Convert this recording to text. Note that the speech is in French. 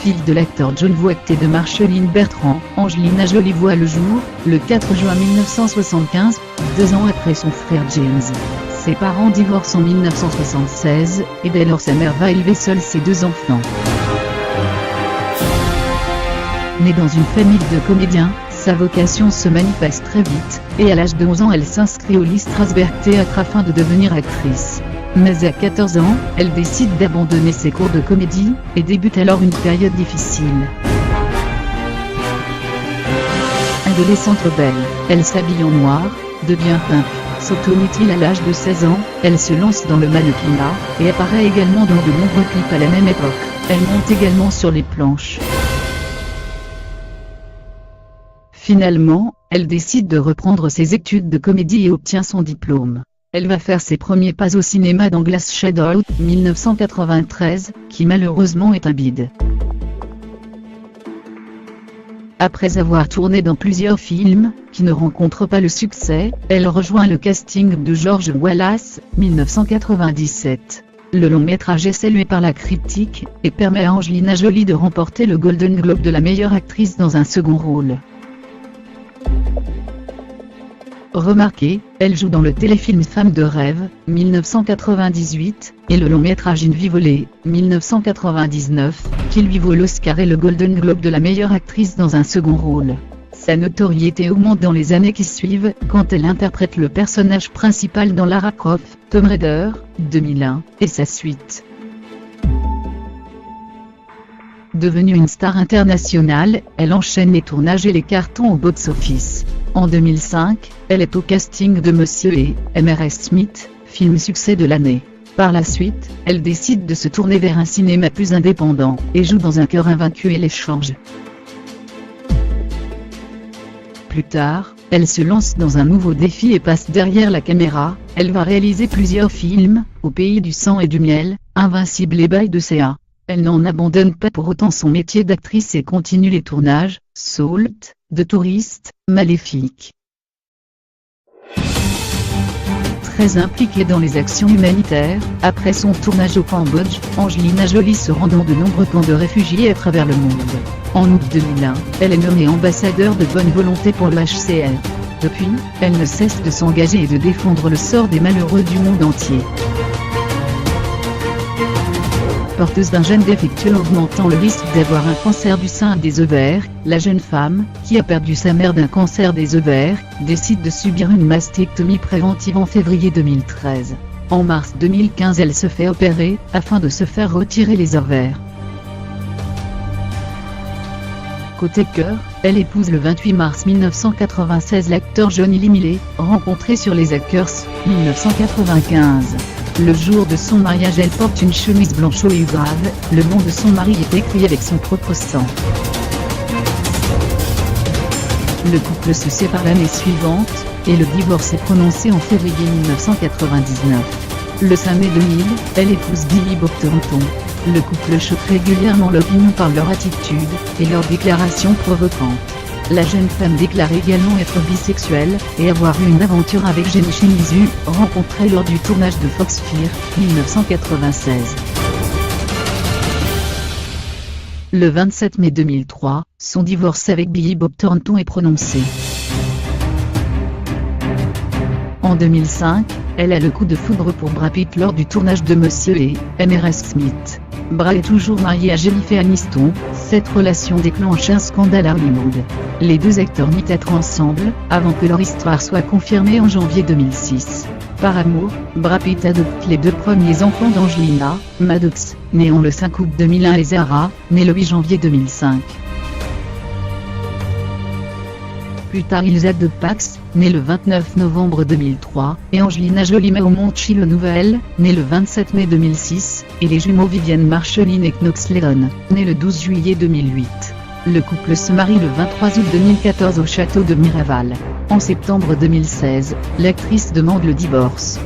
Fille de l'acteur John Voight et de Marceline Bertrand, Angelina Jolie voit le jour, le 4 juin 1975, 2 ans après son frère James. Ses parents divorcent en 1976, et dès lors sa mère va élever seule ses 2 enfants. Née dans une famille de comédiens, sa vocation se manifeste très vite, et à l'âge de 11 ans elle s'inscrit au Lee Strasberg Theatre afin de devenir actrice. Mais à 14 ans, elle décide d'abandonner ses cours de comédie, et débute alors une période difficile. Adolescente rebelle, elle s'habille en noir, devient pimp, s'automutile à l'âge de 16 ans, elle se lance dans le mannequinat, et apparaît également dans de nombreux clips à la même époque. Elle monte également sur les planches. Finalement, elle décide de reprendre ses études de comédie et obtient son diplôme. Elle va faire ses premiers pas au cinéma dans Glass Shadow, 1993, qui malheureusement est un bide. Après avoir tourné dans plusieurs films, qui ne rencontrent pas le succès, elle rejoint le casting de George Wallace, 1997. Le long métrage est salué par la critique, et permet à Angelina Jolie de remporter le Golden Globe de la meilleure actrice dans un second rôle. Remarquée, elle joue dans le téléfilm Femme de rêve, 1998, et le long métrage Une vie volée, 1999, qui lui vaut l'Oscar et le Golden Globe de la meilleure actrice dans un second rôle. Sa notoriété augmente dans les années qui suivent, quand elle interprète le personnage principal dans Lara Croft, Tomb Raider, 2001, et sa suite. Devenue une star internationale, elle enchaîne les tournages et les cartons au box-office. En 2005, elle est au casting de Monsieur et Mrs Smith, film succès de l'année. Par la suite, elle décide de se tourner vers un cinéma plus indépendant, et joue dans Un cœur invaincu et L'échange. Plus tard, elle se lance dans un nouveau défi et passe derrière la caméra. Elle va réaliser plusieurs films, Au pays du sang et du miel, Invincible et Bail de Ca. Elle n'en abandonne pas pour autant son métier d'actrice et continue les tournages, Salt, de Touriste, Maléfique. Très impliquée dans les actions humanitaires, après son tournage au Cambodge, Angelina Jolie se rend dans de nombreux camps de réfugiés à travers le monde. En août 2001, elle est nommée ambassadeur de bonne volonté pour le HCR. Depuis, elle ne cesse de s'engager et de défendre le sort des malheureux du monde entier. Porteuse d'un gène défectueux augmentant le risque d'avoir un cancer du sein et des ovaires, la jeune femme, qui a perdu sa mère d'un cancer des ovaires, décide de subir une mastectomie préventive en février 2013. En mars 2015 elle se fait opérer, afin de se faire retirer les ovaires. Côté cœur, elle épouse le 28 mars 1996 l'acteur Johnny Lee Miller, rencontré sur les Hackers, 1995. Le jour de son mariage elle porte une chemise blanche au grave, le nom de son mari est écrit avec son propre sang. Le couple se sépare l'année suivante, et le divorce est prononcé en février 1999. Le 5 mai 2000, elle épouse Billy Bob Thornton. Le couple choque régulièrement l'opinion par leur attitude, et leurs déclarations provocantes. La jeune femme déclare également être bisexuelle, et avoir eu une aventure avec Jenny Shimizu, rencontrée lors du tournage de Fox Fear, 1996. Le 27 mai 2003, son divorce avec Billy Bob Thornton est prononcé. En 2005, elle a le coup de foudre pour Brad Pitt lors du tournage de Monsieur et Mrs Smith. Brad est toujours marié à Jennifer Aniston, cette relation déclenche un scandale à Hollywood. Les deux acteurs mis être ensemble, avant que leur histoire soit confirmée en janvier 2006. Par amour, Brad Pitt adopte les 2 premiers enfants d'Angelina, Maddox, née le 5 août 2001 et Zara, née le 8 janvier 2005. Plus tard ils adoptent Pax, né le 29 novembre 2003, et Angelina Jolie met au monde Shiloh Nouvelle, né le 27 mai 2006, et les jumeaux Vivienne Marceline et Knox Leon, nés le 12 juillet 2008. Le couple se marie le 23 août 2014 au château de Miraval. En septembre 2016, l'actrice demande le divorce.